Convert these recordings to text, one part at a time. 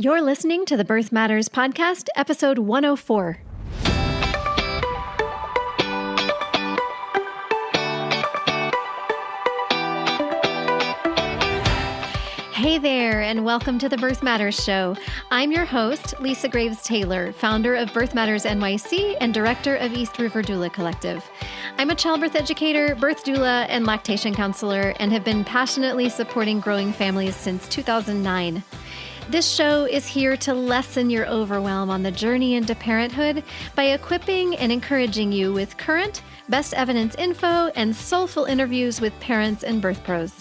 You're listening to the Birth Matters Podcast, episode 104. Hey there, and welcome to the Birth Matters Show. I'm your host, Lisa Graves Taylor, founder of Birth Matters NYC and director of East River Doula Collective. I'm a childbirth educator, birth doula, and lactation counselor, and have been passionately supporting growing families since 2009. This show is here to lessen your overwhelm on the journey into parenthood by equipping and encouraging you with current, best evidence info and soulful interviews with parents and birth pros.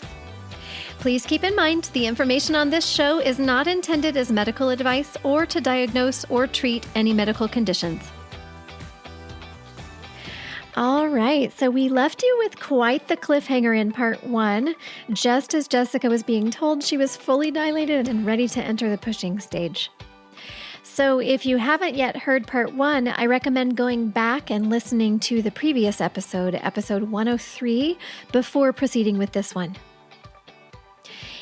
Please keep in mind, the information on this show is not intended as medical advice or to diagnose or treat any medical conditions. All right, so we left you with quite the cliffhanger in part one, just as Jessica was being told she was fully dilated and ready to enter the pushing stage. So if you haven't yet heard part one, I recommend going back and listening to the previous episode, episode 103, before proceeding with this one.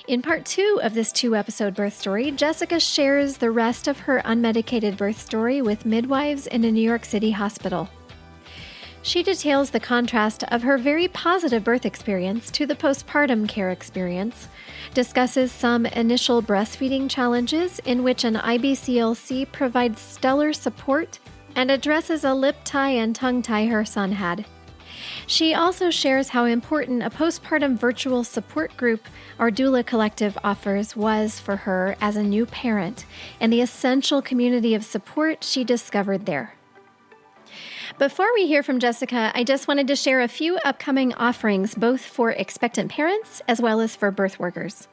In part two of this two-episode birth story, Jessica shares the rest of her unmedicated birth story with midwives in a New York City hospital. She details the contrast of her very positive birth experience to the postpartum care experience, discusses some initial breastfeeding challenges in which an IBCLC provides stellar support, and addresses a lip tie and tongue tie her son had. She also shares how important a postpartum virtual support group our Doula Collective offers was for her as a new parent, and the essential community of support she discovered there. Before we hear from Jessica, I just wanted to share a few upcoming offerings, both for expectant parents as well as for birth workers.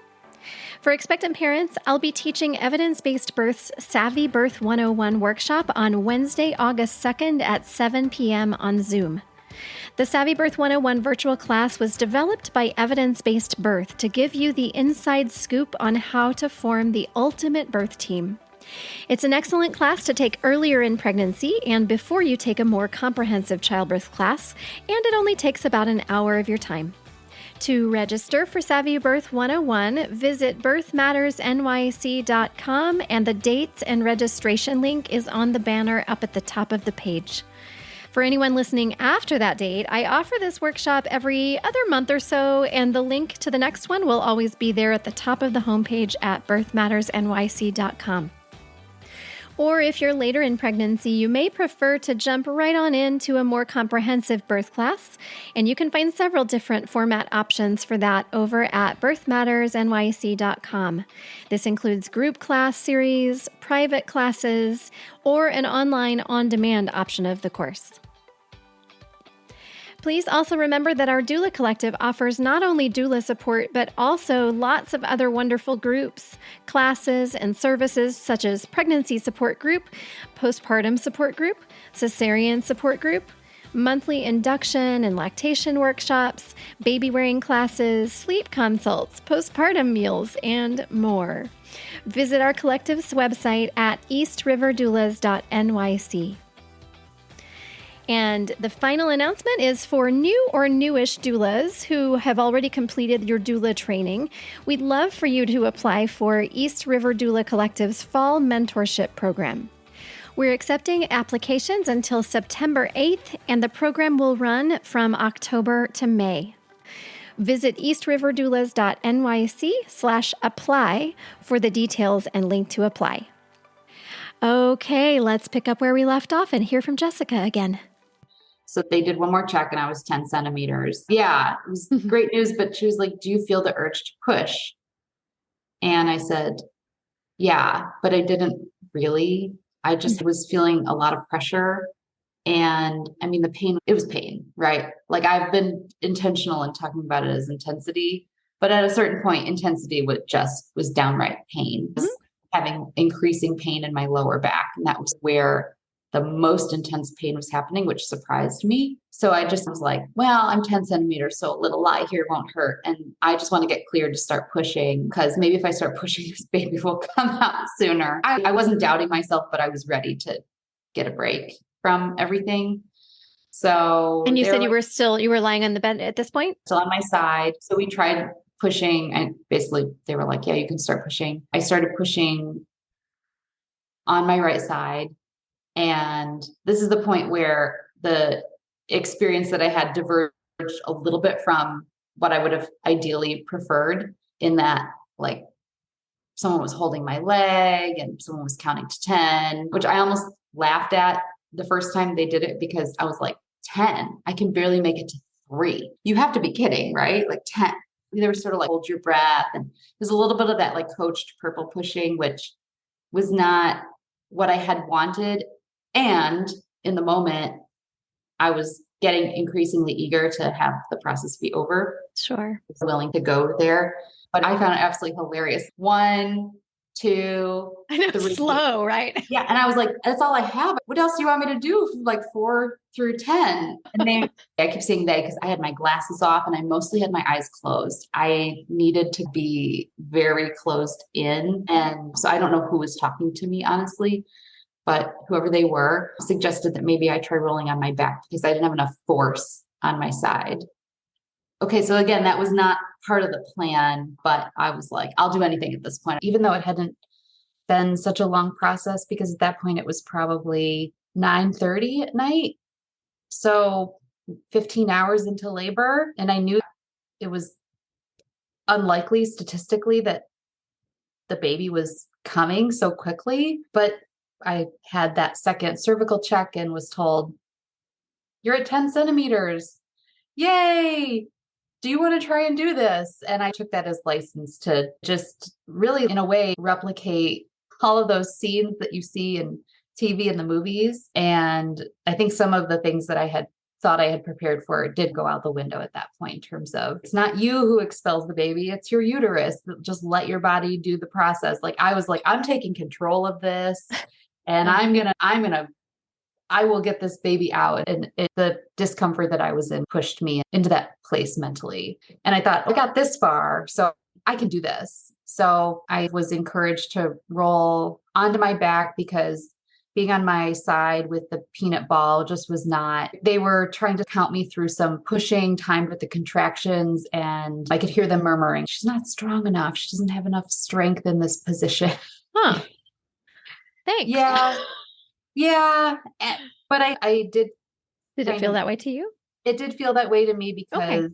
For expectant parents, I'll be teaching Evidence-Based Birth's Savvy Birth 101 workshop on Wednesday, August 2nd at 7 p.m. on Zoom. The Savvy Birth 101 virtual class was developed by Evidence-Based Birth to give you the inside scoop on how to form the ultimate birth team. It's an excellent class to take earlier in pregnancy and before you take a more comprehensive childbirth class, and it only takes about an hour of your time. To register for Savvy Birth 101, visit birthmattersnyc.com, and the dates and registration link is on the banner up at the top of the page. For anyone listening after that date, I offer this workshop every other month or so, and the link to the next one will always be there at the top of the homepage at birthmattersnyc.com. Or if you're later in pregnancy, you may prefer to jump right on into a more comprehensive birth class, and you can find several different format options for that over at birthmattersnyc.com. This includes group class series, private classes, or an online on-demand option of the course. Please also remember that our Doula Collective offers not only doula support, but also lots of other wonderful groups, classes, and services such as pregnancy support group, postpartum support group, cesarean support group, monthly induction and lactation workshops, baby wearing classes, sleep consults, postpartum meals, and more. Visit our collective's website at eastriverdoulas.nyc. And the final announcement is for new or newish doulas who have already completed your doula training. We'd love for you to apply for East River Doula Collective's Fall Mentorship Program. We're accepting applications until September 8th, and the program will run from October to May. Visit eastriverdoulas.nyc/apply for the details and link to apply. Okay, let's pick up where we left off and hear from Jessica again. So they did one more check and I was 10 centimeters. Yeah, it was great news. But she was like, do you feel the urge to push? And I said, yeah, but I didn't really. I just was feeling a lot of pressure. And I mean, the pain, it was pain, right? Like I've been intentional in talking about it as intensity, but at a certain point, intensity was downright pain. Having increasing pain in my lower back. And that was where the most intense pain was happening, which surprised me. So I just was like, well, I'm 10 centimeters, so a little lie here won't hurt. And I just want to get cleared to start pushing, because maybe if I start pushing, this baby will come out sooner. I wasn't doubting myself, but I was ready to get a break from everything. So, and you said you were lying on the bed at this point? Still on my side. So we tried pushing, and basically they were like, yeah, you can start pushing. I started pushing on my right side. And this is the point where the experience that I had diverged a little bit from what I would have ideally preferred, in that, like, someone was holding my leg and someone was counting to 10, which I almost laughed at the first time they did it, because I was like, 10, I can barely make it to 3. You have to be kidding, right? Like 10. They were sort of like, hold your breath. And there's a little bit of that like coached purple pushing, which was not what I had wanted. And in the moment, I was getting increasingly eager to have the process be over. Sure. I was willing to go there. But I found it absolutely hilarious. 1, 2, I know, 3. slow, right? Yeah. And I was like, that's all I have. What else do you want me to do from like 4 through 10? And I keep saying they because I had my glasses off and I mostly had my eyes closed. I needed to be very closed in. And so I don't know who was talking to me, honestly, but whoever they were suggested that maybe I try rolling on my back because I didn't have enough force on my side. Okay, so again, that was not part of the plan, but I was like, I'll do anything at this point, even though it hadn't been such a long process, because at that point it was probably 9:30 at night. So 15 hours into labor. And I knew it was unlikely statistically that the baby was coming so quickly, but I had that second cervical check and was told, you're at 10 centimeters. Yay. Do you want to try and do this? And I took that as license to just really, in a way, replicate all of those scenes that you see in TV and the movies. And I think some of the things that I had thought I had prepared for did go out the window at that point, in terms of, it's not you who expels the baby, it's your uterus. Just let your body do the process. Like, I was like, I'm taking control of this, and I will get this baby out. And the discomfort that I was in pushed me into that place mentally. And I thought, I got this far, so I can do this. So I was encouraged to roll onto my back, because being on my side with the peanut ball just was not, they were trying to count me through some pushing timed with the contractions. And I could hear them murmuring, she's not strong enough. She doesn't have enough strength in this position. Huh. Thanks. Yeah. Yeah. But I did. Did it feel that way to you? It did feel that way to me, because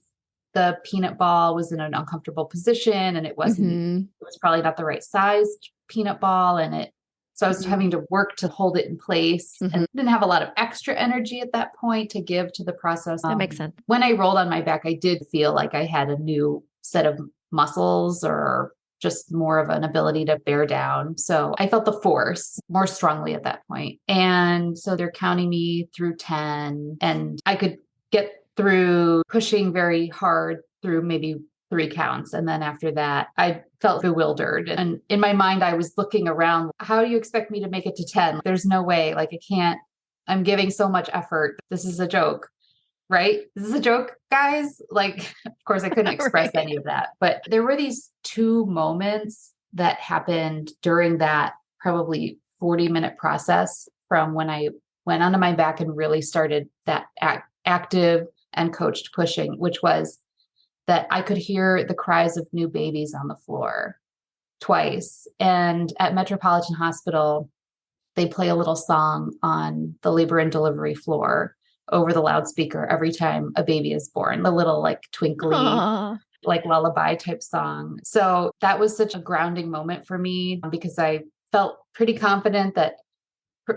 the peanut ball was in an uncomfortable position, and it wasn't, it was probably not the right sized peanut ball. And so I was having to work to hold it in place, and didn't have a lot of extra energy at that point to give to the process. That makes sense. When I rolled on my back, I did feel like I had a new set of muscles, or just more of an ability to bear down. So I felt the force more strongly at that point. And so they're counting me through 10, and I could get through pushing very hard through maybe 3 counts. And then after that, I felt bewildered. And in my mind, I was looking around, how do you expect me to make it to 10? There's no way. Like, I can't, I'm giving so much effort. This is a joke. Right? This is a joke, guys. Like, of course, I couldn't express any of that. But there were these 2 moments that happened during that probably 40-minute process, from when I went onto my back and really started that active and coached pushing, which was that I could hear the cries of new babies on the floor twice. And at Metropolitan Hospital, they play a little song on the labor and delivery floor over the loudspeaker every time a baby is born, the little like twinkly, like lullaby type song. So that was such a grounding moment for me, because I felt pretty confident that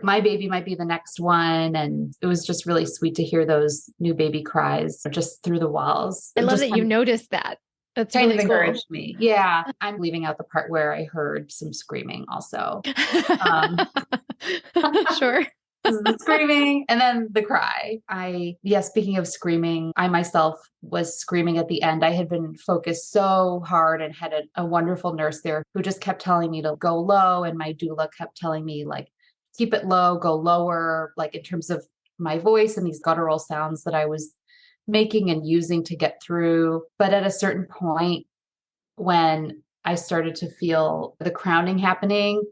my baby might be the next one. And it was just really sweet to hear those new baby cries just through the walls. I love that you noticed that. That's kind really of encouraged cool. me. Yeah. I'm leaving out the part where I heard some screaming also. Sure. The screaming and then the cry. Speaking of screaming, I myself was screaming at the end. I had been focused so hard and had a wonderful nurse there who just kept telling me to go low. And my doula kept telling me, like, keep it low, go lower, like in terms of my voice and these guttural sounds that I was making and using to get through. But at a certain point, when I started to feel the crowning happening,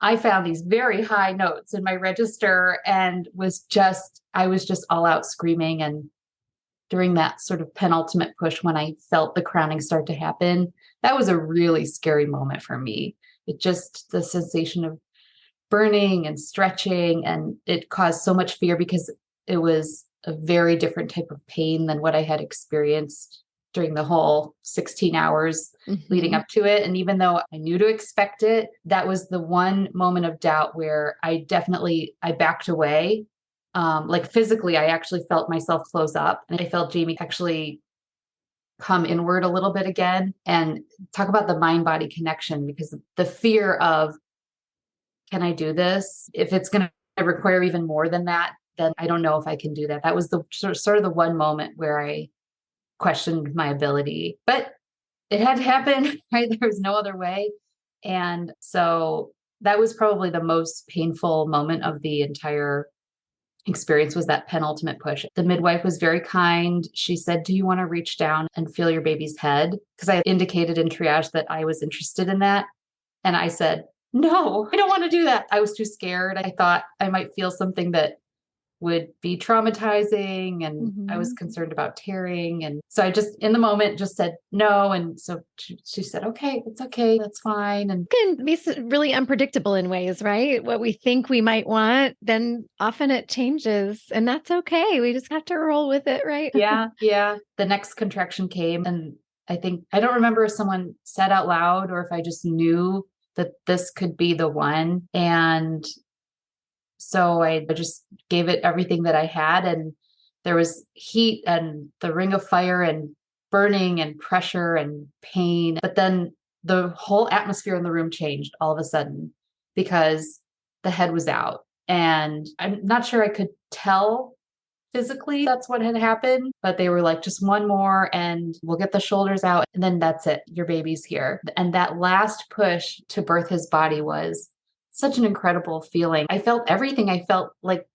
I found these very high notes in my register and I was just all out screaming. And during that sort of penultimate push, when I felt the crowning start to happen, that was a really scary moment for me. The sensation of burning and stretching. And it caused so much fear because it was a very different type of pain than what I had experienced during the whole 16 hours leading up to it. And even though I knew to expect it, that was the one moment of doubt where I backed away. Like physically, I actually felt myself close up, and I felt Jamie actually come inward a little bit again. And talk about the mind-body connection, because the fear of, can I do this? If it's going to require even more than that, then I don't know if I can do that. That was the sort of the one moment where I questioned my ability, but it had to happen, right? There was no other way. And so that was probably the most painful moment of the entire experience, was that penultimate push. The midwife was very kind. She said, do you want to reach down and feel your baby's head? Because I indicated in triage that I was interested in that. And I said, no, I don't want to do that. I was too scared. I thought I might feel something that would be traumatizing, and I was concerned about tearing. And so I just, in the moment, just said no. And so she said, okay, it's okay. That's fine. And it can be really unpredictable in ways, right? What we think we might want, then often it changes, and that's okay. We just have to roll with it, right? Yeah. The next contraction came, and I don't remember if someone said out loud or if I just knew that this could be the one. And so I just gave it everything that I had, and there was heat and the ring of fire and burning and pressure and pain. But then the whole atmosphere in the room changed all of a sudden because the head was out. And I'm not sure I could tell physically that's what had happened, but they were like, just one more and we'll get the shoulders out. And then that's it. Your baby's here. And that last push to birth his body was such an incredible feeling. I felt everything. I felt like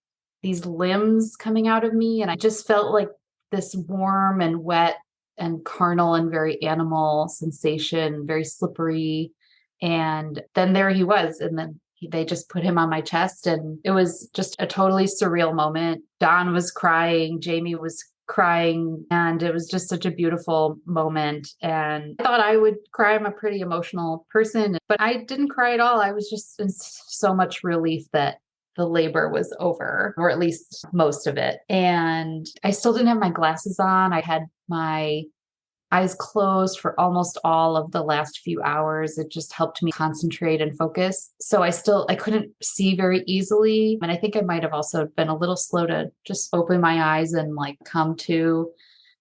these limbs coming out of me, and I just felt like this warm and wet and carnal and very animal sensation, very slippery. And then there he was. And then they just put him on my chest, and it was just a totally surreal moment. Don was crying, Jamie was crying, and it was just such a beautiful moment. And I thought I would cry. I'm a pretty emotional person, but I didn't cry at all. I was just in so much relief that the labor was over, or at least most of it. And I still didn't have my glasses on. I had my eyes closed for almost all of the last few hours. It just helped me concentrate and focus. So I couldn't see very easily. And I think I might have also been a little slow to just open my eyes and like come to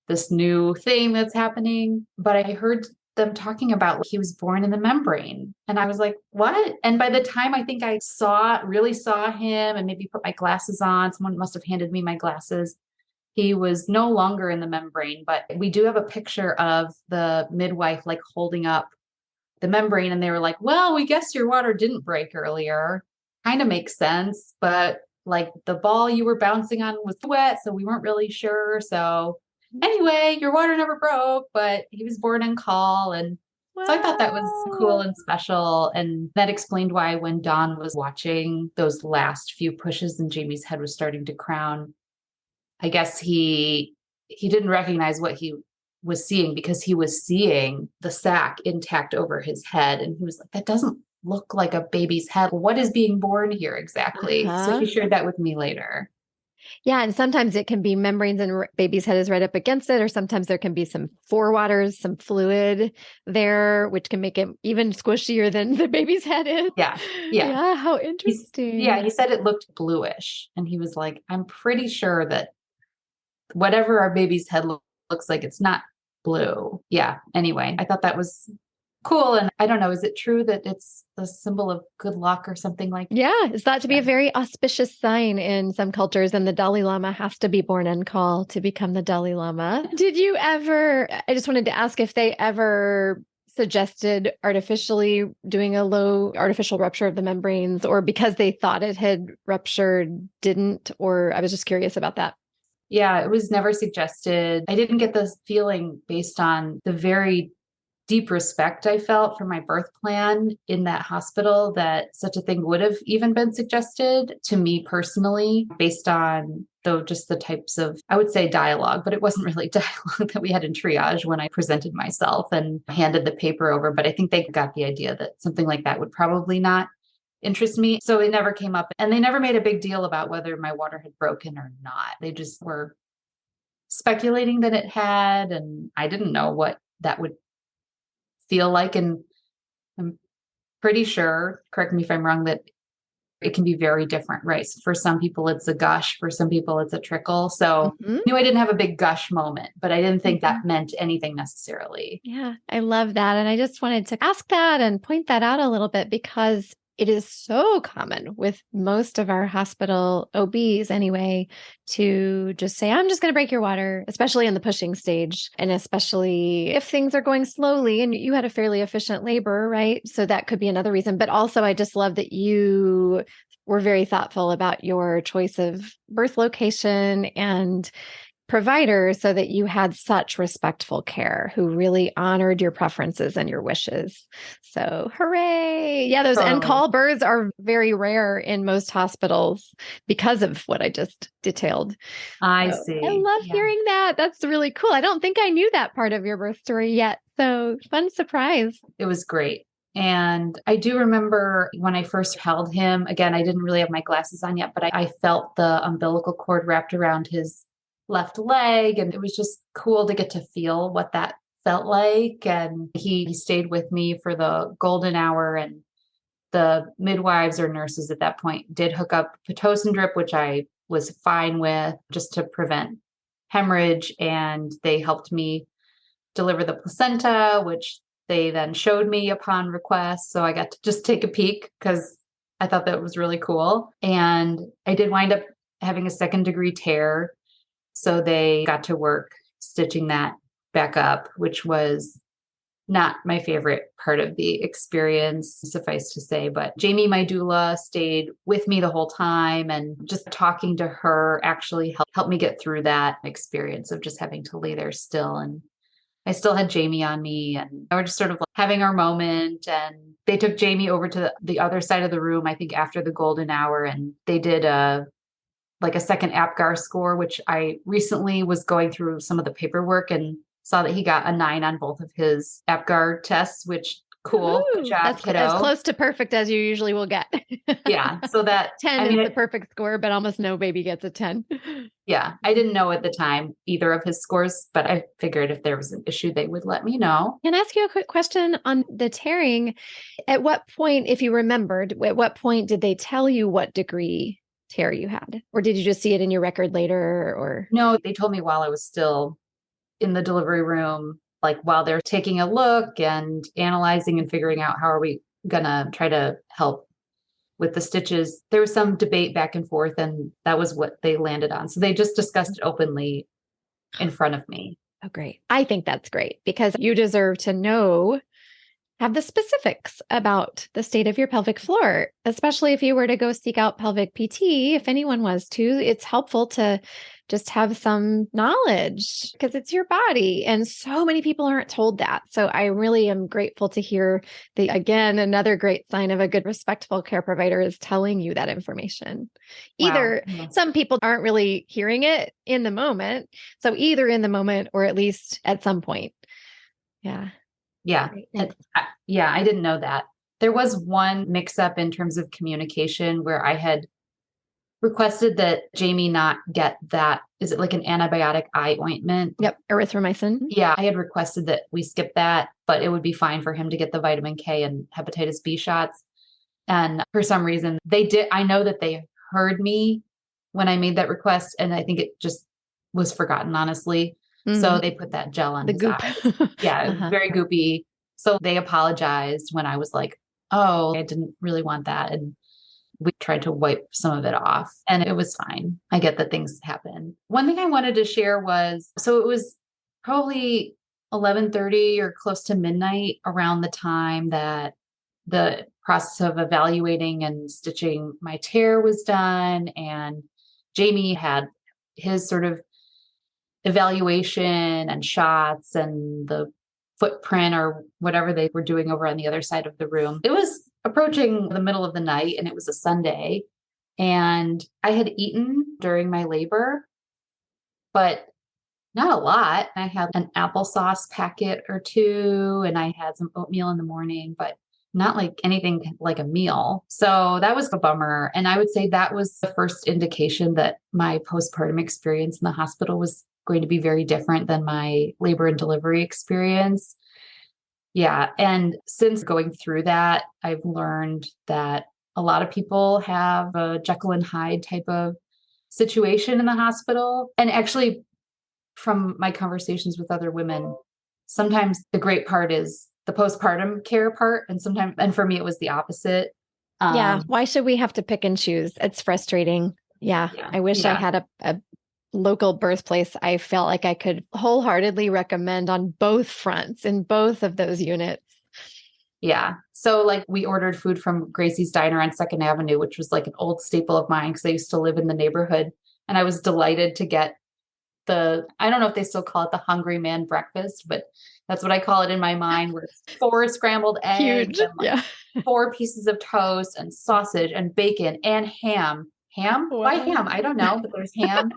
this new thing that's happening. But I heard them talking about he was born in the membrane. And I was like, what? And by the time I think I really saw him and maybe put my glasses on, someone must have handed me my glasses, he was no longer in the membrane. But we do have a picture of the midwife like holding up the membrane, and they were like, well, we guess your water didn't break earlier. Kind of makes sense, but like the ball you were bouncing on was wet, so we weren't really sure. So anyway, your water never broke, but he was born in call. And so I thought that was cool and special. And that explained why when Don was watching those last few pushes and Jamie's head was starting to crown, I guess he didn't recognize what he was seeing, because he was seeing the sac intact over his head. And he was like, that doesn't look like a baby's head. What is being born here exactly? So he shared that with me later. Yeah. And sometimes it can be membranes and baby's head is right up against it. Or sometimes there can be some forewaters, some fluid there, which can make it even squishier than the baby's head is. Yeah. Yeah. How interesting. He said it looked bluish. And he was like, I'm pretty sure that whatever our baby's head looks like, it's not blue. Yeah. Anyway, I thought that was cool. And I don't know, is it true that it's a symbol of good luck or something like that? Yeah. It's thought to be a very auspicious sign in some cultures. And the Dalai Lama has to be born in call to become the Dalai Lama. Did you ever, I just wanted to ask if they ever suggested artificially doing a low artificial rupture of the membranes, or because they thought it had ruptured, didn't, or I was just curious about that. Yeah, it was never suggested. I didn't get this feeling based on the very deep respect I felt for my birth plan in that hospital that such a thing would have even been suggested to me personally, based on just the types of, I would say, dialogue, but it wasn't really dialogue that we had in triage when I presented myself and handed the paper over. But I think they got the idea that something like that would probably not interest me. So it never came up, and they never made a big deal about whether my water had broken or not. They just were speculating that it had, and I didn't know what that would feel like. And I'm pretty sure, correct me if I'm wrong, that it can be very different, right? So for some people, it's a gush. For some people, it's a trickle. So Mhm. I knew I didn't have a big gush moment, but I didn't think Mhm. that meant anything necessarily. Yeah, I love that. And I just wanted to ask that and point that out a little bit because it is so common with most of our hospital OBs anyway to just say, I'm just going to break your water, especially in the pushing stage. And especially if things are going slowly and you had a fairly efficient labor, right? So that could be another reason. But also, I just love that you were very thoughtful about your choice of birth location and provider so that you had such respectful care who really honored your preferences and your wishes. So, hooray. Yeah, those end Totally. call births are very rare in most hospitals because of what I just detailed. I So, I see. love Yeah. hearing that. That's really cool. I don't think I knew that part of your birth story yet. So, fun surprise. It was great. And I do remember when I first held him, again, I didn't really have my glasses on yet, but I felt the umbilical cord wrapped around his left leg. And it was just cool to get to feel what that felt like. And he stayed with me for the golden hour. And the midwives or nurses at that point did hook up Pitocin drip, which I was fine with just to prevent hemorrhage. And they helped me deliver the placenta, which they then showed me upon request. So I got to just take a peek because I thought that was really cool. And I did wind up having a second degree tear. So they got to work stitching that back up, which was not my favorite part of the experience, suffice to say. But Jamie, my doula, stayed with me the whole time. And just talking to her actually helped me get through that experience of just having to lay there still. And I still had Jamie on me, and we were just sort of like having our moment. And they took Jamie over to the other side of the room, I think after the golden hour, and they did a second APGAR score, which I recently was going through some of the paperwork and saw that he got a 9 on both of his APGAR tests, which cool. Good Ooh, job, that's kiddo. as close to perfect as you usually will get. Yeah. So that 10 is the perfect score, but almost no baby gets a 10. Yeah, I didn't know at the time either of his scores, but I figured if there was an issue, they would let me know. Can I ask you a quick question on the tearing? At what point, if you remembered, at what point did they tell you what degree tear you had? Or did you just see it in your record later? Or No, they told me while I was still in the delivery room, like while they're taking a look and analyzing and figuring out how are we going to try to help with the stitches. There was some debate back and forth, and that was what they landed on. So they just discussed it openly in front of me. oh, great. I think that's great because you deserve to know, have the specifics about the state of your pelvic floor, especially if you were to go seek out pelvic PT. If anyone was to, it's helpful to just have some knowledge because it's your body. And so many people aren't told that. So I really am grateful to hear again, another great sign of a good, respectful care provider is telling you that information. Either Wow. some people aren't really hearing it in the moment. So either in the moment or at least at some point. Yeah. Yeah. Great. Yeah, I didn't know that. There was one mix up in terms of communication where I had requested that Jamie not get that. Is it like an antibiotic eye ointment? Yep. Erythromycin. Yeah, I had requested that we skip that, but it would be fine for him to get the vitamin K and hepatitis B shots. And for some reason, they did. I know that they heard me when I made that request, and I think it just was forgotten, honestly. So they put that gel on The his goop. eyes. Yeah, very goopy. So they apologized when I was like, oh, I didn't really want that. And we tried to wipe some of it off, and it was fine. I get that things happen. One thing I wanted to share was, so it was probably 11:30 or close to midnight around the time that the process of evaluating and stitching my tear was done. And Jamie had his sort of evaluation and shots and the footprint or whatever they were doing over on the other side of the room. It was approaching the middle of the night, and it was a Sunday. And I had eaten during my labor, but not a lot. I had an applesauce packet or two, and I had some oatmeal in the morning, but not like anything like a meal. So that was a bummer. And I would say that was the first indication that my postpartum experience in the hospital was going to be very different than my labor and delivery experience. Yeah. And since going through that, I've learned that a lot of people have a Jekyll and Hyde type of situation in the hospital. And actually, from my conversations with other women, sometimes the great part is the postpartum care part. And sometimes, and for me, it was the opposite. Yeah. Why should we have to pick and choose? It's frustrating. Yeah. I wish I had a local birthplace I felt like I could wholeheartedly recommend on both fronts in both of those units. Yeah. So like we ordered food from Gracie's Diner on 2nd Avenue, which was like an old staple of mine because I used to live in the neighborhood. And I was delighted to get I don't know if they still call it the Hungry Man breakfast, but that's what I call it in my mind, where it's 4 scrambled eggs, and like 4 pieces of toast and sausage and bacon and ham. Ham? Wow. Why ham? I don't know, but there's ham,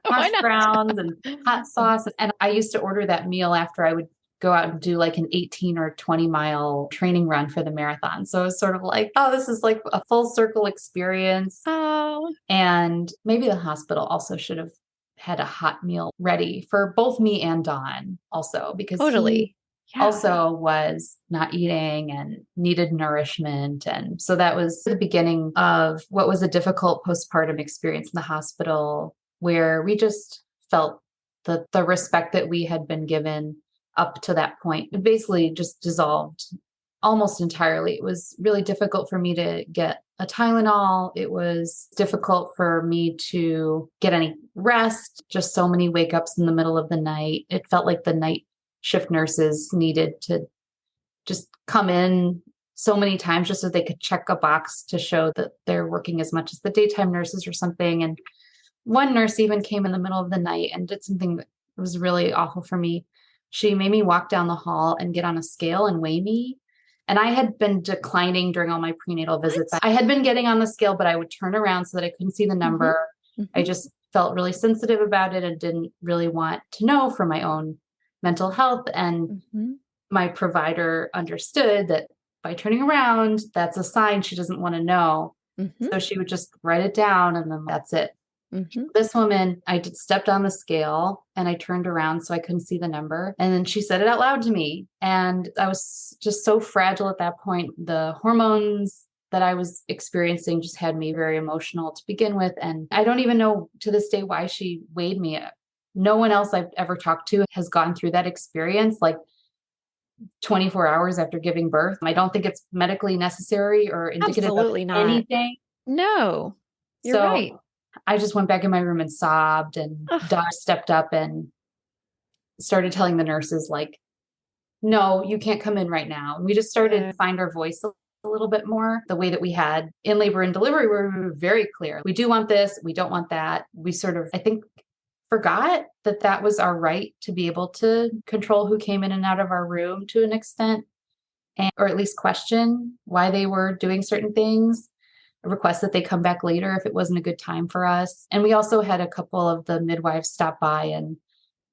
hash browns and hot sauce. And I used to order that meal after I would go out and do like an 18 or 20 mile training run for the marathon. So it was sort of like, oh, this is like a full circle experience. Oh. And maybe the hospital also should have had a hot meal ready for both me and Don also, because he also was not eating and needed nourishment. And so that was the beginning of what was a difficult postpartum experience in the hospital, where we just felt the respect that we had been given up to that point, it basically just dissolved almost entirely. It was really difficult for me to get a Tylenol. It was difficult for me to get any rest, just so many wake ups in the middle of the night. It felt like the night shift nurses needed to just come in so many times just so they could check a box to show that they're working as much as the daytime nurses or something. And one nurse even came in the middle of the night and did something that was really awful for me. She made me walk down the hall and get on a scale and weigh me. And I had been declining during all my prenatal visits. I had been getting on the scale, but I would turn around so that I couldn't see the number. I just felt really sensitive about it and didn't really want to know for my own mental health. And my provider understood that by turning around, that's a sign she doesn't want to know. So she would just write it down and then that's it. This woman, I just stepped on the scale and I turned around so I couldn't see the number. And then she said it out loud to me. And I was just so fragile at that point. The hormones that I was experiencing just had me very emotional to begin with. And I don't even know to this day why she weighed me. No one else I've ever talked to has gone through that experience, like 24 hours after giving birth. I don't think it's medically necessary or indicative of anything. No, you're right. I just went back in my room and sobbed, and Doc stepped up and started telling the nurses, like, no, you can't come in right now. And we just started to find our voice a little bit more, the way that we had in labor and delivery, where we were very clear. We do want this. We don't want that. We sort of, I think, forgot that that was our right to be able to control who came in and out of our room to an extent, or at least question why they were doing certain things. Request that they come back later if it wasn't a good time for us. And we also had a couple of the midwives stop by and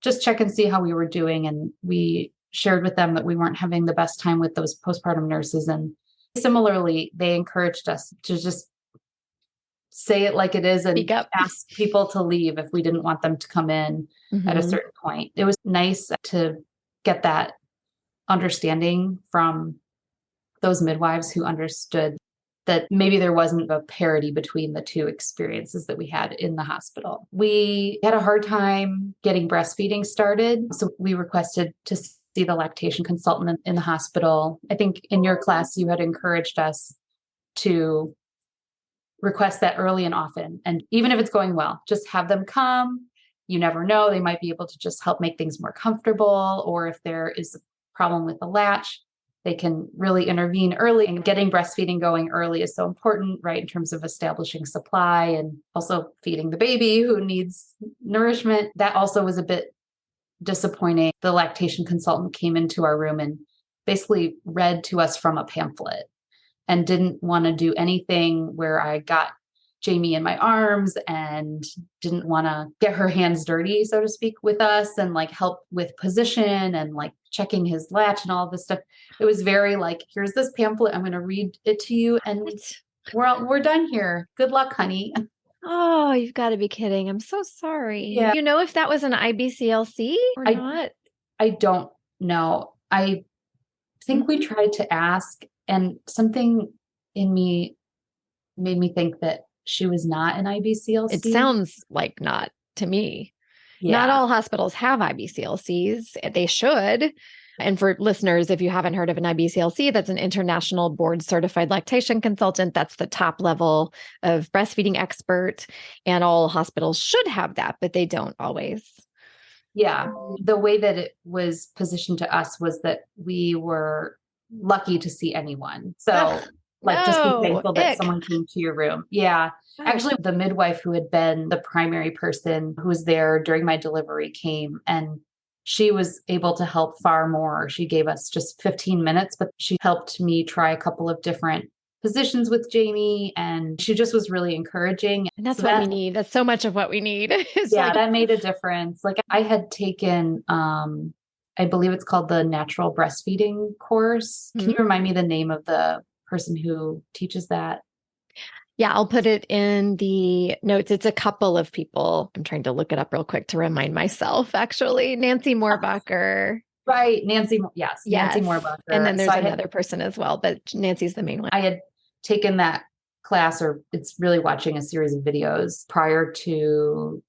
just check and see how we were doing. And we shared with them that we weren't having the best time with those postpartum nurses. And similarly, they encouraged us to just say it like it is and ask people to leave if we didn't want them to come in at a certain point. It was nice to get that understanding from those midwives who understood that maybe there wasn't a parity between the two experiences that we had in the hospital. We had a hard time getting breastfeeding started. So we requested to see the lactation consultant in the hospital. I think in your class, you had encouraged us to request that early and often. And even if it's going well, just have them come. You never know. They might be able to just help make things more comfortable. Or if there is a problem with the latch, they can really intervene early, and getting breastfeeding going early is so important, right? In terms of establishing supply and also feeding the baby who needs nourishment. That also was a bit disappointing. The lactation consultant came into our room and basically read to us from a pamphlet and didn't want to do anything where I got Jamie in my arms and didn't want to get her hands dirty, so to speak, with us and like help with position and like checking his latch and all this stuff. It was very like, here's this pamphlet. I'm going to read it to you and we're done here. Good luck, honey. Oh, you've got to be kidding. I'm so sorry. Yeah. You know if that was an IBCLC or not? I don't know. I think we tried to ask, and something in me made me think that she was not an IBCLC. It sounds like not to me. Yeah. Not all hospitals have IBCLCs. They should. And for listeners, if you haven't heard of an IBCLC, that's an international board certified lactation consultant. That's the top level of breastfeeding expert. And all hospitals should have that, but they don't always. Yeah. The way that it was positioned to us was that we were lucky to see anyone. So just be thankful that someone came to your room. Yeah. Actually, the midwife who had been the primary person who was there during my delivery came, and she was able to help far more. She gave us just 15 minutes, but she helped me try a couple of different positions with Jamie, and she just was really encouraging. And that's what we need. That's so much of what we need. That made a difference. Like I had taken, I believe it's called the natural breastfeeding course. Can you remind me the name of the person who teaches that? Yeah, I'll put it in the notes. It's a couple of people. I'm trying to look it up real quick to remind myself, actually. Nancy Moorbacher. Right. Nancy. Yes. Nancy Moorbacher. And then there's another person as well, but Nancy's the main one. I had taken that class, or it's really watching a series of videos prior to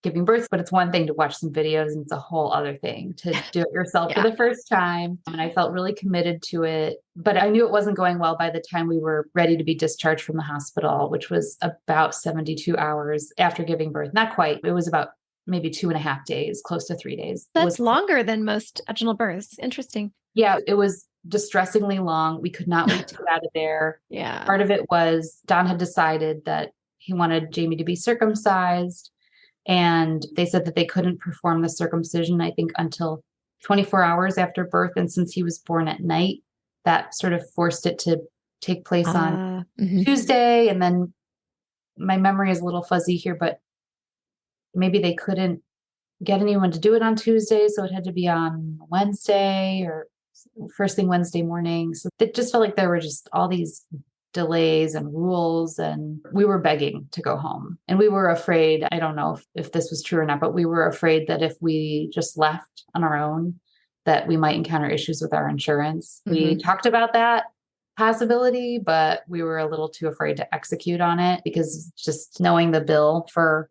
giving birth, but it's one thing to watch some videos and it's a whole other thing to do it yourself for the first time. And I felt really committed to it, but I knew it wasn't going well by the time we were ready to be discharged from the hospital, which was about 72 hours after giving birth. Not quite. It was about maybe 2.5 days, close to 3 days. That's longer than most vaginal births. Interesting. Yeah, it was distressingly long. We could not wait to get out of there. Yeah. Part of it was Don had decided that he wanted Jamie to be circumcised. And they said that they couldn't perform the circumcision, I think, until 24 hours after birth. And since he was born at night, that sort of forced it to take place on Tuesday. And then my memory is a little fuzzy here, but maybe they couldn't get anyone to do it on Tuesday. So it had to be on Wednesday or first thing Wednesday morning. So it just felt like there were just all these delays and rules, and we were begging to go home. And we were afraid, I don't know if this was true or not, but we were afraid that if we just left on our own, that we might encounter issues with our insurance. We talked about that possibility, but we were a little too afraid to execute on it because just knowing the bill for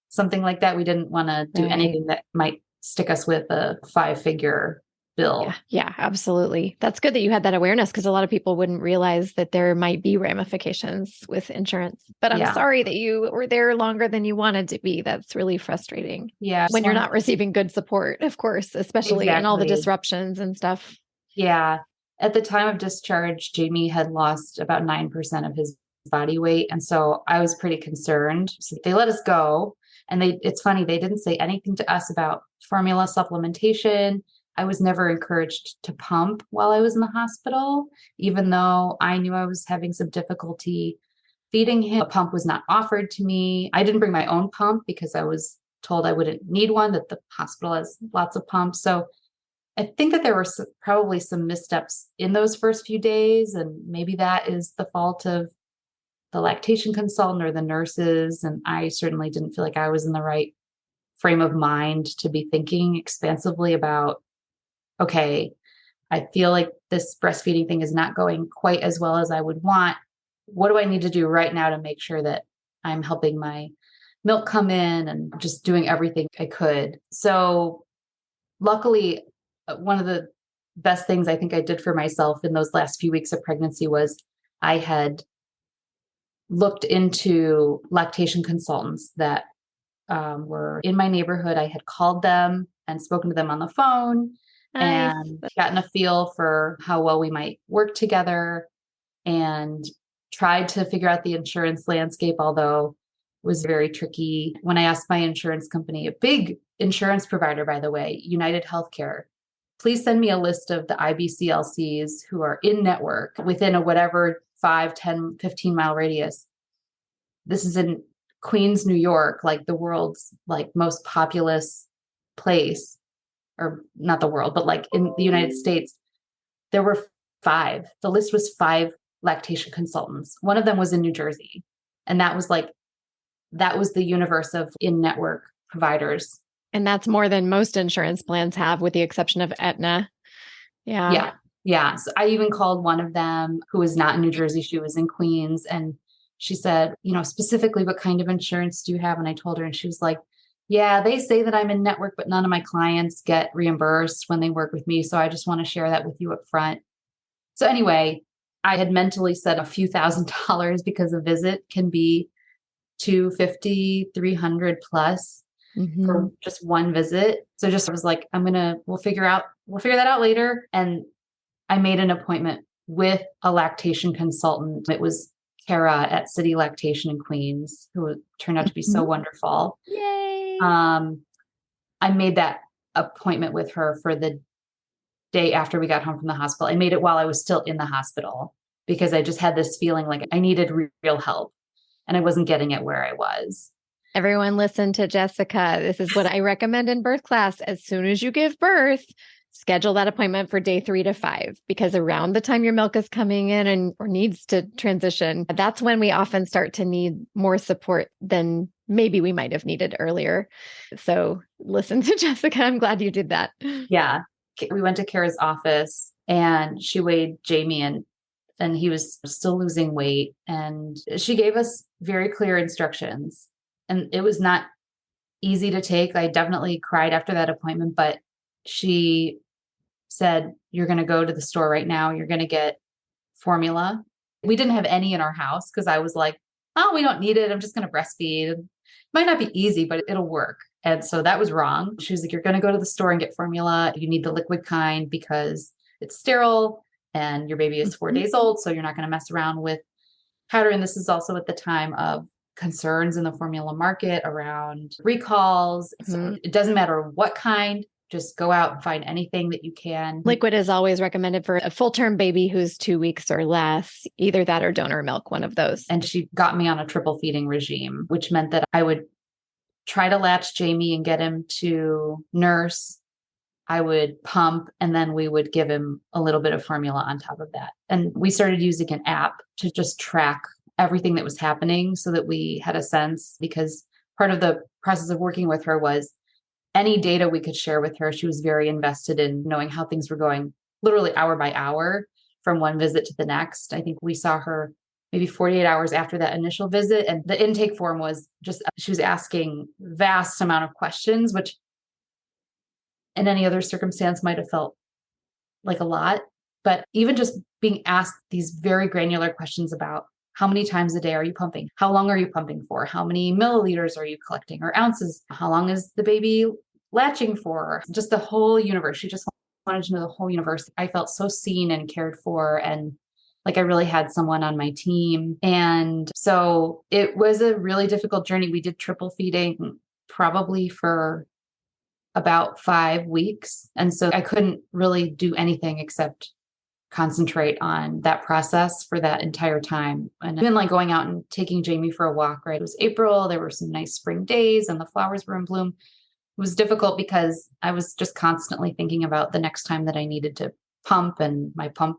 something like that, we didn't want to do anything that might stick us with a 5-figure bill. Yeah, absolutely. That's good that you had that awareness, because a lot of people wouldn't realize that there might be ramifications with insurance. But I'm sorry that you were there longer than you wanted to be. That's really frustrating. Yeah. When you're not receiving good support, of course, especially in all the disruptions and stuff. Yeah. At the time of discharge, Jamie had lost about 9% of his body weight. And so I was pretty concerned. So they let us go. And it's funny, they didn't say anything to us about formula supplementation. I was never encouraged to pump while I was in the hospital, even though I knew I was having some difficulty feeding him. A pump was not offered to me. I didn't bring my own pump because I was told I wouldn't need one, that the hospital has lots of pumps. So I think that there were probably some missteps in those first few days. And maybe that is the fault of the lactation consultant or the nurses. And I certainly didn't feel like I was in the right frame of mind to be thinking expansively about, okay, I feel like this breastfeeding thing is not going quite as well as I would want. What do I need to do right now to make sure that I'm helping my milk come in and just doing everything I could? So luckily, one of the best things I think I did for myself in those last few weeks of pregnancy was I had looked into lactation consultants that were in my neighborhood. I had called them and spoken to them on the phone. Nice. And gotten a feel for how well we might work together and tried to figure out the insurance landscape, although it was very tricky. When I asked my insurance company, a big insurance provider, by the way, United Healthcare, please send me a list of the IBCLCs who are in network within a whatever 5, 10, 15 mile radius. this is in Queens, New York, like the world's like most populous place, or not the world, but like in the United States, there were 5. The list was 5 lactation consultants. One of them was in New Jersey. And that was the universe of in-network providers. And that's more than most insurance plans have, with the exception of Aetna. Yeah. Yeah. Yeah. So I even called one of them who was not in New Jersey. She was in Queens. And she said, specifically, what kind of insurance do you have? And I told her, and she was like, yeah, they say that I'm in network, but none of my clients get reimbursed when they work with me. So I just want to share that with you up front. So anyway, I had mentally set a few $1,000s because a visit can be $250, $300 plus for just one visit. So I was like, we'll figure that out later. And I made an appointment with a lactation consultant. It was Kara at City Lactation in Queens, who turned out to be so wonderful. Yay. I made that appointment with her for the day after we got home from the hospital. I made it while I was still in the hospital because I just had this feeling like I needed real help and I wasn't getting it where I was. Everyone listen to Jessica. This is what I recommend in birth class. As soon as you give birth, schedule that appointment for day 3 to 5, because around the time your milk is coming in or needs to transition, that's when we often start to need more support than maybe we might have needed earlier. So listen to Jessica. I'm glad you did that. Yeah. We went to Kara's office and she weighed Jamie and he was still losing weight. And she gave us very clear instructions. And it was not easy to take. I definitely cried after that appointment, but she said, you're going to go to the store right now. You're going to get formula. We didn't have any in our house because I was like, oh, we don't need it. I'm just going to breastfeed. It might not be easy, but it'll work. And so that was wrong. She was like, you're going to go to the store and get formula. You need the liquid kind because it's sterile and your baby is 4 days old. So you're not going to mess around with powder. And this is also at the time of concerns in the formula market around recalls. So it doesn't matter what kind, just go out and find anything that you can. Liquid is always recommended for a full-term baby who's 2 weeks or less, either that or donor milk, one of those. And she got me on a triple feeding regime, which meant that I would try to latch Jamie and get him to nurse. I would pump, and then we would give him a little bit of formula on top of that. And we started using an app to just track everything that was happening so that we had a sense, because part of the process of working with her was any data we could share with her. She was very invested in knowing how things were going, literally hour by hour from one visit to the next. I think we saw her maybe 48 hours after that initial visit. And the intake form was just, she was asking vast amount of questions, which in any other circumstance might have felt like a lot. But even just being asked these very granular questions about how many times a day are you pumping? How long are you pumping for? How many milliliters are you collecting, or ounces? How long is the baby latching for? Just the whole universe. She just wanted to know the whole universe. I felt so seen and cared for, and like I really had someone on my team. And so it was a really difficult journey. We did triple feeding probably for about 5 weeks. And so I couldn't really do anything except concentrate on that process for that entire time. And even like going out and taking Jamie for a walk, right? It was April. There were some nice spring days and the flowers were in bloom. It was difficult because I was just constantly thinking about the next time that I needed to pump, and my pump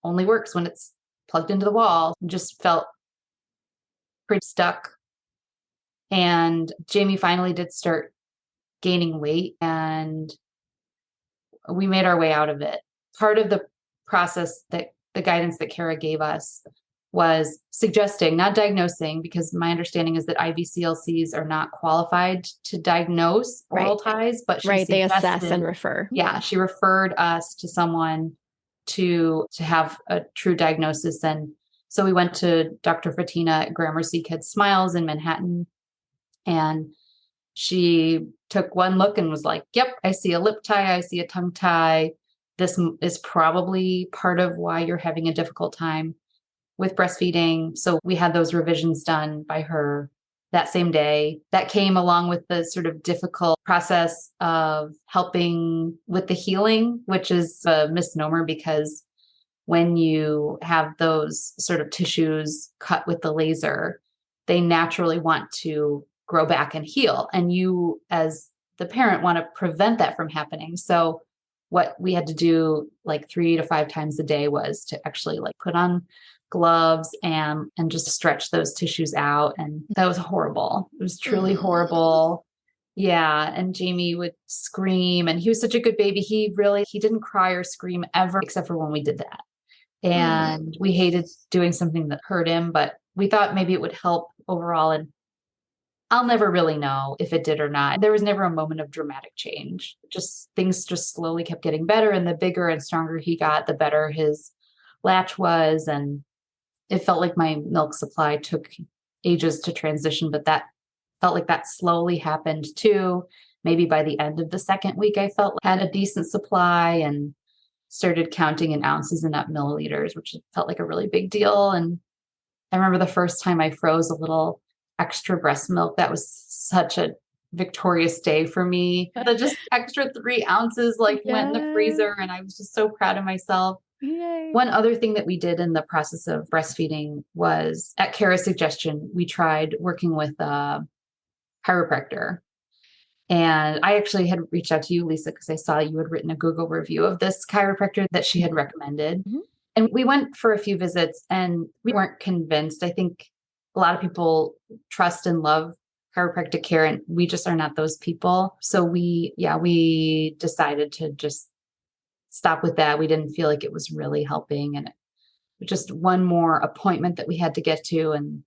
only works when it's plugged into the wall. I just felt pretty stuck. And Jamie finally did start gaining weight, and we made our way out of it. Part of the process, that the guidance that Kara gave us, was suggesting, not diagnosing, because my understanding is that IBCLCs are not qualified to diagnose oral ties, but they assess and refer. Yeah, she referred us to someone to have a true diagnosis. And so we went to Dr. Fatina at Gramercy Kids Smiles in Manhattan, and she took one look and was like, yep, I see a lip tie, I see a tongue tie. This is probably part of why you're having a difficult time with breastfeeding. So we had those revisions done by her that same day. That came along with the sort of difficult process of helping with the healing, which is a misnomer, because when you have those sort of tissues cut with the laser, they naturally want to grow back and heal. And you, as the parent, want to prevent that from happening. So what we had to do like 3 to 5 times a day was to actually like put on gloves and just stretch those tissues out. And that was horrible. It was truly horrible. Yeah. And Jamie would scream, and he was such a good baby. He didn't cry or scream ever, except for when we did that. And we hated doing something that hurt him, but we thought maybe it would help overall. And I'll never really know if it did or not. There was never a moment of dramatic change. Things just slowly kept getting better. And the bigger and stronger he got, the better his latch was. And it felt like my milk supply took ages to transition, but that felt like that slowly happened too. Maybe by the end of the second week, I felt like I had a decent supply and started counting in ounces and not milliliters, which felt like a really big deal. And I remember the first time I froze a little extra breast milk. That was such a victorious day for me. The just extra 3 ounces went in the freezer, and I was just so proud of myself. Yay. One other thing that we did in the process of breastfeeding was, at Kara's suggestion, we tried working with a chiropractor. And I actually had reached out to you, Lisa, because I saw you had written a Google review of this chiropractor that she had recommended. And we went for a few visits and we weren't convinced. I think a lot of people trust and love chiropractic care, and we just are not those people. So we decided to just stop with that. We didn't feel like it was really helping, and just one more appointment that we had to get to, and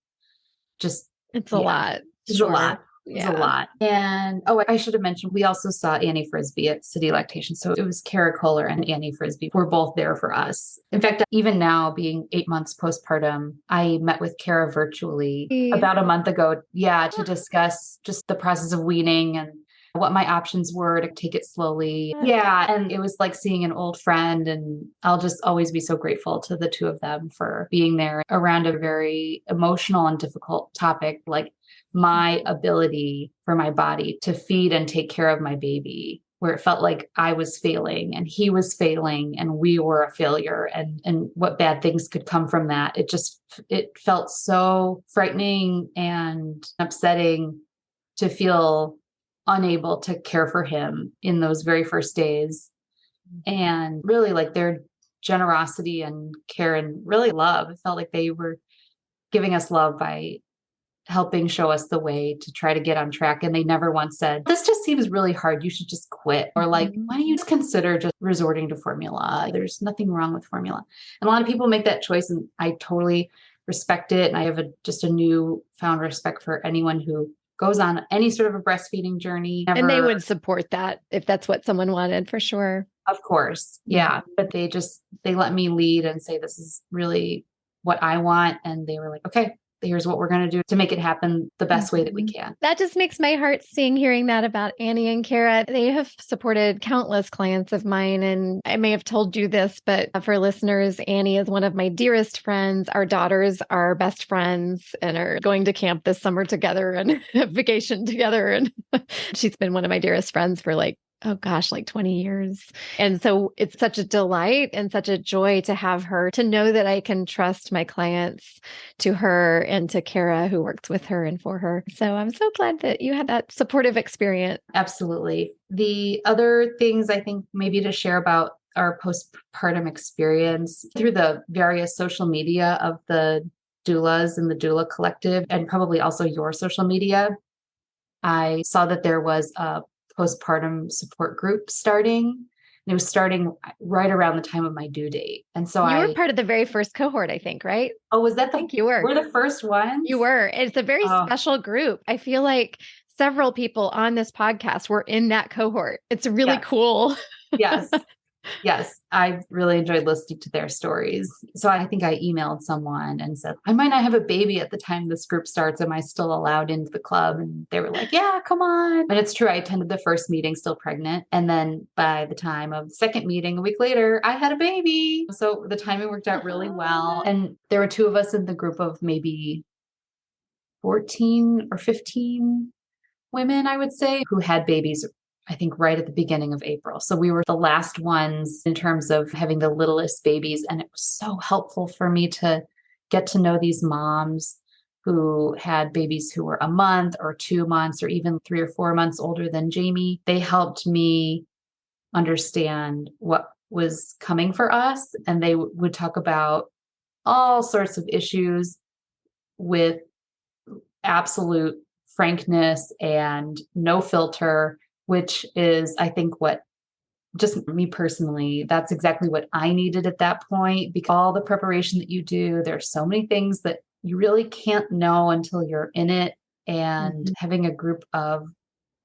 it's a lot. It's a lot. It was a lot. And I should have mentioned, we also saw Annie Frisbee at City Lactation. So it was Kara Kohler and Annie Frisbee were both there for us. In fact, even now, being 8 months postpartum, I met with Kara virtually about a month ago. Yeah, to discuss just the process of weaning and what my options were to take it slowly. Yeah. And it was like seeing an old friend. And I'll just always be so grateful to the two of them for being there around a very emotional and difficult topic, like my ability for my body to feed and take care of my baby, where it felt like I was failing and he was failing and we were a failure, and what bad things could come from that. It felt so frightening and upsetting to feel unable to care for him in those very first days. And really, like, their generosity and care and really love, it felt like they were giving us love by helping show us the way to try to get on track. And they never once said, this just seems really hard, you should just quit. Or like, why don't you just consider just resorting to formula? There's nothing wrong with formula. And a lot of people make that choice, and I totally respect it. And I have just a newfound respect for anyone who goes on any sort of a breastfeeding journey. And they would support that if that's what someone wanted, for sure. Of course. Yeah. But they let me lead and say, this is really what I want. And they were like, okay, here's what we're going to do to make it happen the best way that we can. That just makes my heart sing, hearing that about Annie and Kara. They have supported countless clients of mine. And I may have told you this, but for listeners, Annie is one of my dearest friends. Our daughters are best friends and are going to camp this summer together and vacation together. And she's been one of my dearest friends for like 20 years. And so it's such a delight and such a joy to have her, to know that I can trust my clients to her and to Kara, who works with her and for her. So I'm so glad that you had that supportive experience. Absolutely. The other things I think maybe to share about our postpartum experience through the various social media of the doulas and the doula collective, and probably also your social media, I saw that there was a postpartum support group starting. And it was starting right around the time of my due date. And so you were part of the very first cohort, I think, right? Oh, was that I think you were. We're the first ones? You were. It's a very special group. I feel like several people on this podcast were in that cohort. It's really cool. Yes. Yes. I really enjoyed listening to their stories. So I think I emailed someone and said, I might not have a baby at the time this group starts. Am I still allowed into the club? And they were like, yeah, come on. And it's true. I attended the first meeting still pregnant. And then by the time of the second meeting, a week later, I had a baby. So the timing worked out really well. And there were 2 of us in the group of maybe 14 or 15 women, I would say, who had babies, I think, right at the beginning of April. So we were the last ones in terms of having the littlest babies. And it was so helpful for me to get to know these moms who had babies who were a month or 2 months or even 3 or 4 months older than Jamie. They helped me understand what was coming for us. And they would talk about all sorts of issues with absolute frankness and no filter, which is, I think, what just me personally, that's exactly what I needed at that point. Because all the preparation that you do, there's so many things that you really can't know until you're in it. And having a group of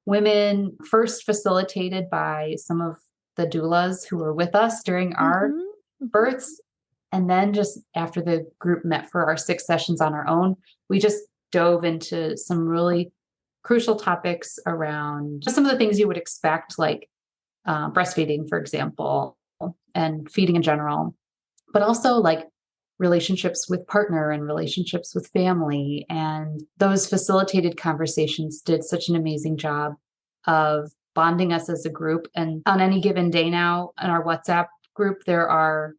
women, first facilitated by some of the doulas who were with us during our births. And then just after the group met for our 6 sessions on our own, we just dove into some really crucial topics around some of the things you would expect, like breastfeeding, for example, and feeding in general, but also like relationships with partner and relationships with family. And those facilitated conversations did such an amazing job of bonding us as a group. And on any given day now in our WhatsApp group, there are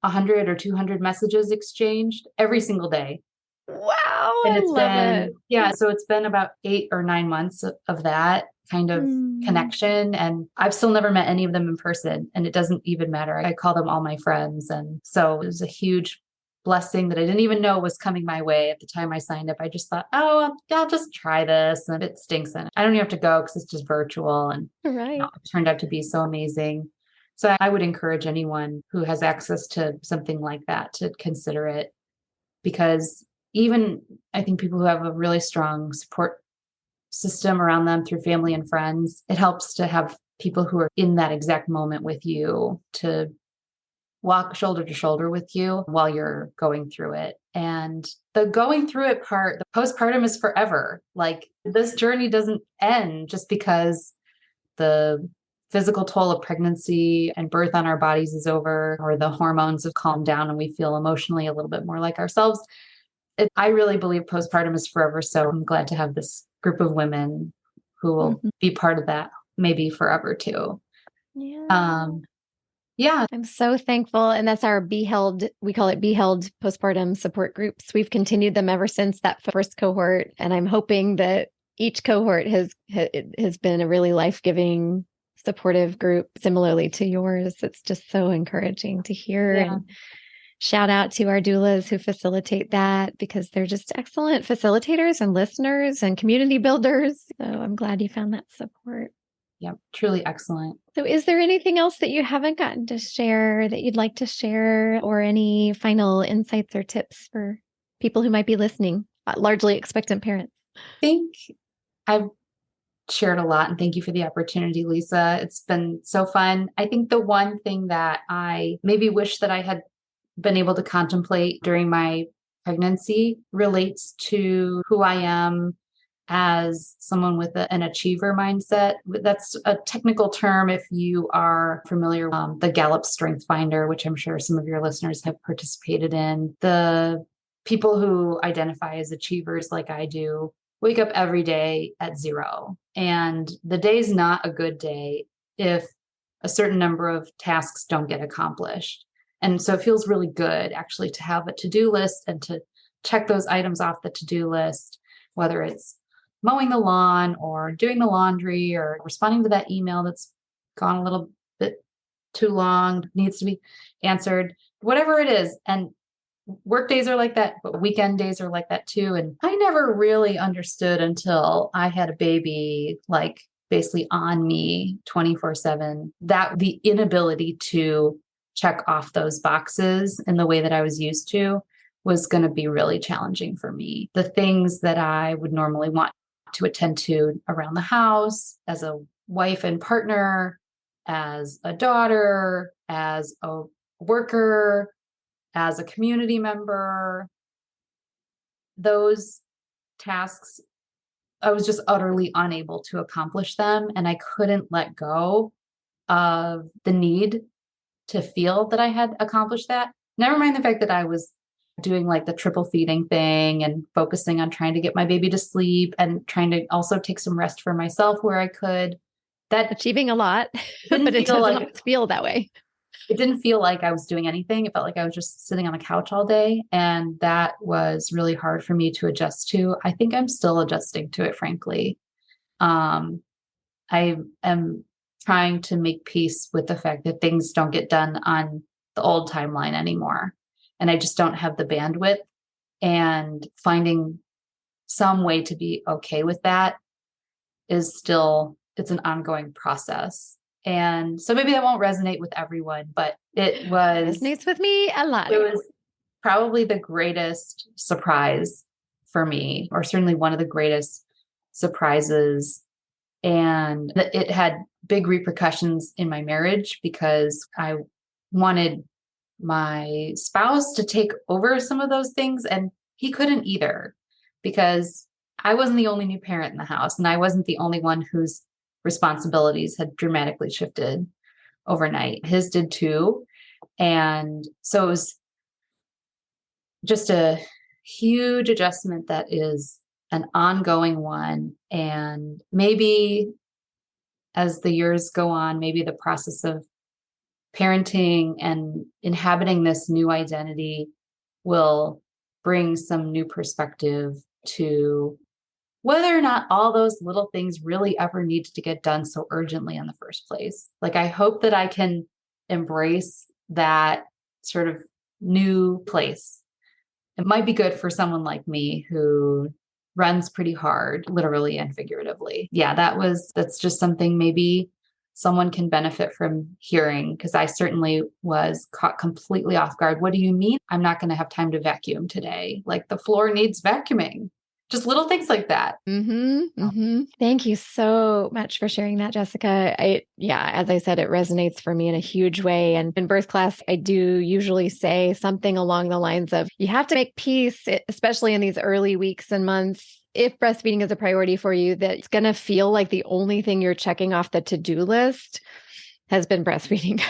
100 or 200 messages exchanged every single day. Wow. And it's love been, it. yeah, so it's been about 8 or 9 months of that kind of connection. And I've still never met any of them in person, and it doesn't even matter. I call them all my friends. And so it was a huge blessing that I didn't even know was coming my way at the time I signed up. I just thought, oh, I'll just try this. And it stinks. And I don't even have to go because it's just virtual. And Right. it turned out to be so amazing. So I would encourage anyone who has access to something like that to consider it, because even I think people who have a really strong support system around them through family and friends, it helps to have people who are in that exact moment with you to walk shoulder to shoulder with you while you're going through it. And the going through it part, the postpartum is forever. Like, this journey doesn't end just because the physical toll of pregnancy and birth on our bodies is over, or the hormones have calmed down and we feel emotionally a little bit more like ourselves. I really believe postpartum is forever. So I'm glad to have this group of women who will be part of that, maybe forever too. Yeah. I'm so thankful. And that's our Be Held, we call it Be Held postpartum support groups. We've continued them ever since that first cohort. And I'm hoping that each cohort has been a really life-giving, supportive group, similarly to yours. It's just so encouraging to hear. Yeah. And shout out to our doulas who facilitate that, because they're just excellent facilitators and listeners and community builders. So I'm glad you found that support. Yeah, truly excellent. So is there anything else that you haven't gotten to share that you'd like to share, or any final insights or tips for people who might be listening, largely expectant parents? I think I've shared a lot, and thank you for the opportunity, Lisa. It's been so fun. I think the one thing that I maybe wish that I had been able to contemplate during my pregnancy relates to who I am as someone with an achiever mindset. That's a technical term if you are familiar with the Gallup Strength Finder, which I'm sure some of your listeners have participated in. The people who identify as achievers like I do wake up every day at 0. And the day's not a good day if a certain number of tasks don't get accomplished. And so it feels really good actually to have a to-do list and to check those items off the to-do list, whether it's mowing the lawn or doing the laundry or responding to that email that's gone a little bit too long, needs to be answered, whatever it is. And work days are like that, but weekend days are like that too. And I never really understood until I had a baby, like basically on me 24/7, that the inability to check off those boxes in the way that I was used to was going to be really challenging for me. The things that I would normally want to attend to around the house as a wife and partner, as a daughter, as a worker, as a community member, those tasks, I was just utterly unable to accomplish them. And I couldn't let go of the need to feel that I had accomplished that. Never mind the fact that I was doing like the triple feeding thing and focusing on trying to get my baby to sleep and trying to also take some rest for myself where I could. That Achieving a lot, didn't but it feel doesn't like always feel that way. It didn't feel like I was doing anything. It felt like I was just sitting on a couch all day. And that was really hard for me to adjust to. I think I'm still adjusting to it, frankly. I am trying to make peace with the fact that things don't get done on the old timeline anymore. And I just don't have the bandwidth, and finding some way to be okay with that is still, it's an ongoing process. And so maybe that won't resonate with everyone, but it Resonates with me a lot. It was probably the greatest surprise for me, or certainly one of the greatest surprises. And it had big repercussions in my marriage because I wanted my spouse to take over some of those things, and he couldn't either, because I wasn't the only new parent in the house, and I wasn't the only one whose responsibilities had dramatically shifted overnight. His did too. And so it was just a huge adjustment that is an ongoing one. And maybe as the years go on, maybe the process of parenting and inhabiting this new identity will bring some new perspective to whether or not all those little things really ever needed to get done so urgently in the first place. Like, I hope that I can embrace that sort of new place. It might be good for someone like me who runs pretty hard, literally and figuratively. Yeah, that's just something maybe someone can benefit from hearing, because I certainly was caught completely off guard. What do you mean I'm not going to have time to vacuum today? Like, the floor needs vacuuming. Just little things like that. Thank you so much for sharing that, Jessica. As I said, it resonates for me in a huge way. And in birth class, I do usually say something along the lines of, you have to make peace, especially in these early weeks and months. If breastfeeding is a priority for you, that it's going to feel like the only thing you're checking off the to-do list has been breastfeeding.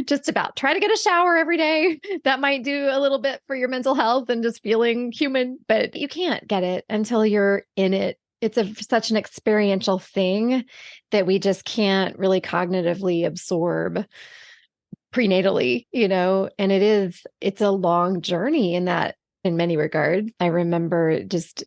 Just about try to get a shower every day. That might do a little bit for your mental health and just feeling human, but you can't get it until you're in it. It's such an experiential thing that we just can't really cognitively absorb prenatally, and it's a long journey in many regards. I remember just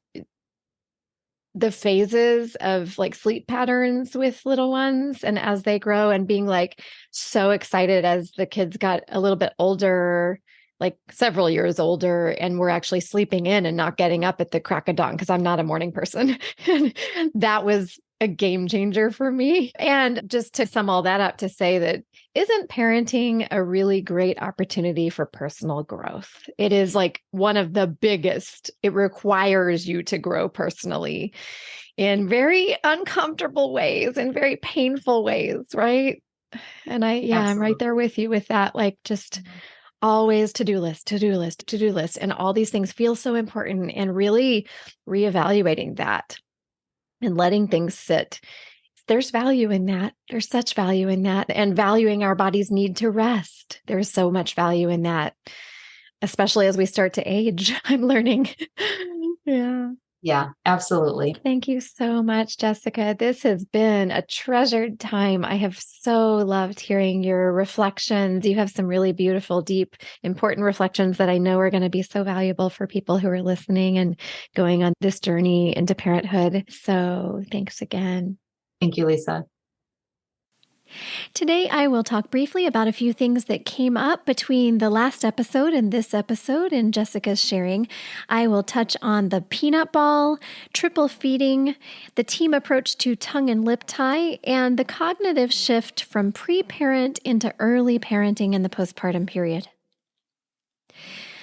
the phases of like sleep patterns with little ones, and as they grow, and being like so excited as the kids got a little bit older, like several years older, and we're actually sleeping in and not getting up at the crack of dawn, because I'm not a morning person. That was a game changer for me. And just to sum all that up, to say that isn't parenting a really great opportunity for personal growth? It is like one of the biggest. It requires you to grow personally in very uncomfortable ways and very painful ways, right? And I'm right there with you with that. Like, just always to-do list. And all these things feel so important, and really reevaluating that and letting things sit. There's value in that. There's such value in that. And valuing our body's need to rest. There's so much value in that, especially as we start to age. I'm learning. Yeah, absolutely. Thank you so much, Jessica. This has been a treasured time. I have so loved hearing your reflections. You have some really beautiful, deep, important reflections that I know are going to be so valuable for people who are listening and going on this journey into parenthood. So thanks again. Thank you, Lisa. Today, I will talk briefly about a few things that came up between the last episode and this episode in Jessica's sharing. I will touch on the peanut ball, triple feeding, the team approach to tongue and lip tie, and the cognitive shift from pre-parent into early parenting in the postpartum period.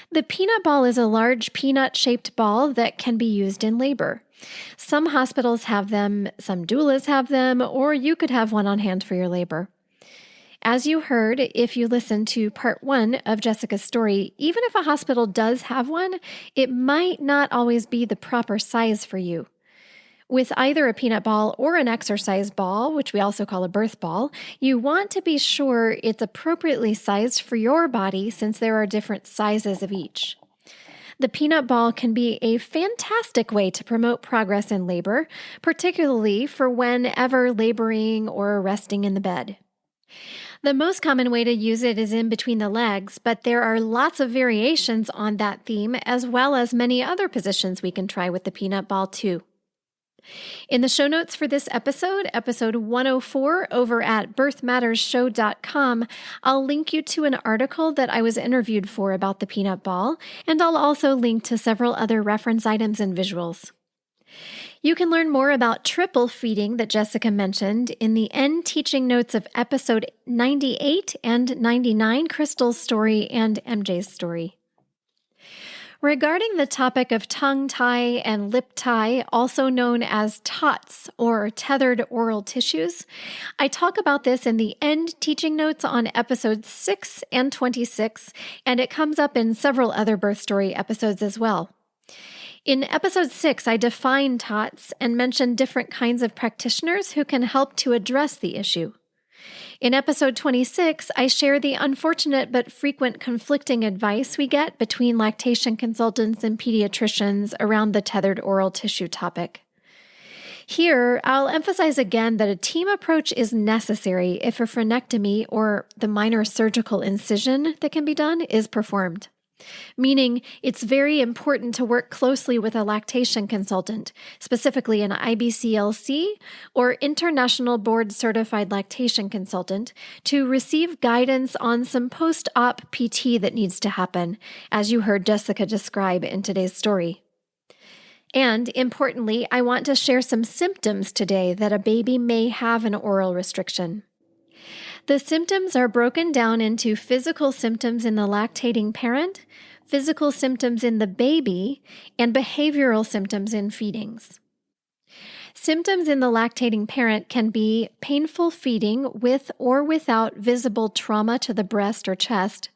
The peanut ball is a large peanut-shaped ball that can be used in labor. Some hospitals have them, some doulas have them, or you could have one on hand for your labor. As you heard, if you listen to part 1 of Jessica's story, even if a hospital does have one, it might not always be the proper size for you. With either a peanut ball or an exercise ball, which we also call a birth ball, you want to be sure it's appropriately sized for your body, since there are different sizes of each. The peanut ball can be a fantastic way to promote progress in labor, particularly for whenever laboring or resting in the bed. The most common way to use it is in between the legs, but there are lots of variations on that theme, as well as many other positions we can try with the peanut ball too. In the show notes for this episode, episode 104, over at birthmattersshow.com, I'll link you to an article that I was interviewed for about the peanut ball, and I'll also link to several other reference items and visuals. You can learn more about triple feeding that Jessica mentioned in the end teaching notes of episode 98 and 99, Crystal's story and MJ's story. Regarding the topic of tongue tie and lip tie, also known as TOTS or tethered oral tissues, I talk about this in the end teaching notes on episodes 6 and 26, and it comes up in several other birth story episodes as well. In episode 6, I define TOTS and mention different kinds of practitioners who can help to address the issue. In episode 26, I share the unfortunate but frequent conflicting advice we get between lactation consultants and pediatricians around the tethered oral tissue topic. Here, I'll emphasize again that a team approach is necessary if a frenectomy or the minor surgical incision that can be done is performed. Meaning, it's very important to work closely with a lactation consultant, specifically an IBCLC or International Board Certified Lactation Consultant, to receive guidance on some post-op PT that needs to happen, as you heard Jessica describe in today's story. And importantly, I want to share some symptoms today that a baby may have an oral restriction. The symptoms are broken down into physical symptoms in the lactating parent, physical symptoms in the baby, and behavioral symptoms in feedings. Symptoms in the lactating parent can be painful feeding with or without visible trauma to the breast or chest,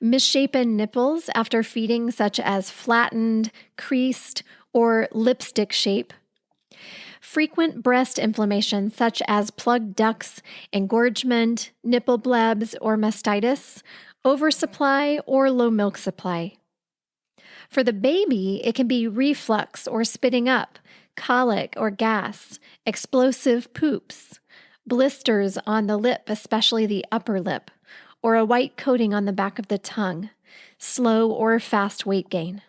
misshapen nipples after feeding such as flattened, creased, or lipstick shape, frequent breast inflammation such as plugged ducts, engorgement, nipple blebs or mastitis, oversupply or low milk supply. For the baby, it can be reflux or spitting up, colic or gas, explosive poops, blisters on the lip, especially the upper lip, or a white coating on the back of the tongue, slow or fast weight gain.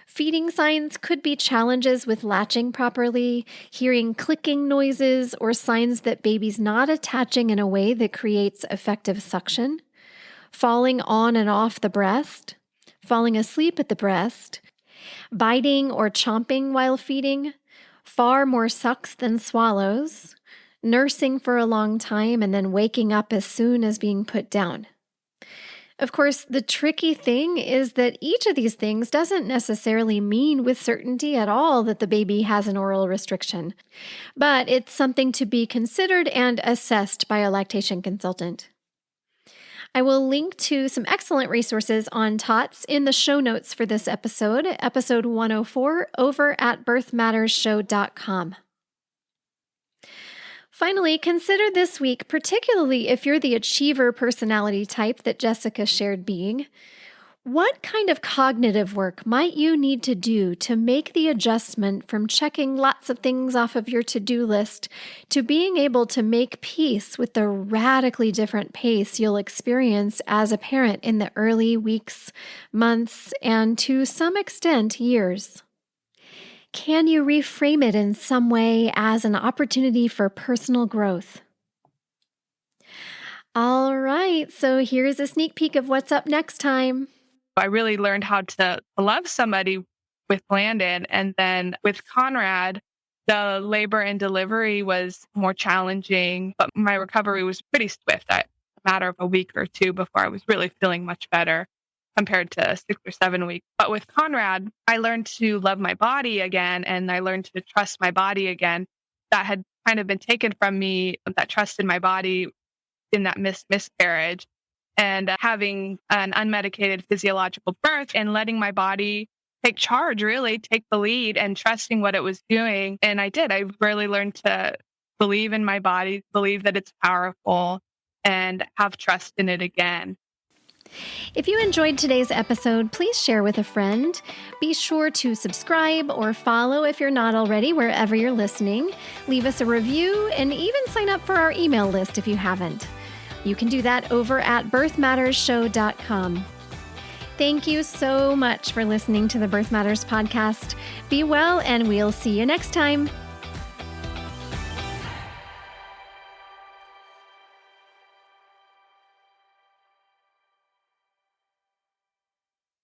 Feeding signs could be challenges with latching properly, hearing clicking noises, or signs that baby's not attaching in a way that creates effective suction, falling on and off the breast, falling asleep at the breast, biting or chomping while feeding, far more sucks than swallows, nursing for a long time and then waking up as soon as being put down. Of course, the tricky thing is that each of these things doesn't necessarily mean with certainty at all that the baby has an oral restriction, but it's something to be considered and assessed by a lactation consultant. I will link to some excellent resources on TOTS in the show notes for this episode, episode 104, over at birthmattersshow.com. Finally, consider this week, particularly if you're the achiever personality type that Jessica shared being, what kind of cognitive work might you need to do to make the adjustment from checking lots of things off of your to-do list to being able to make peace with the radically different pace you'll experience as a parent in the early weeks, months, and to some extent, years? Can you reframe it in some way as an opportunity for personal growth? All right, so here's a sneak peek of what's up next time. I really learned how to love somebody with Landon. And then with Conrad, the labor and delivery was more challenging, but my recovery was pretty swift. A matter of a week or two before I was really feeling much better compared to 6 or 7 weeks. But with Conrad, I learned to love my body again, and I learned to trust my body again. That had kind of been taken from me, that trust in my body in that miscarriage. And having an unmedicated physiological birth and letting my body take charge, really take the lead and trusting what it was doing. And I did. I really learned to believe in my body, believe that it's powerful, and have trust in it again. If you enjoyed today's episode, please share with a friend. Be sure to subscribe or follow if you're not already, wherever you're listening. Leave us a review and even sign up for our email list if you haven't. You can do that over at birthmattersshow.com. Thank you so much for listening to the Birth Matters podcast. Be well, and we'll see you next time.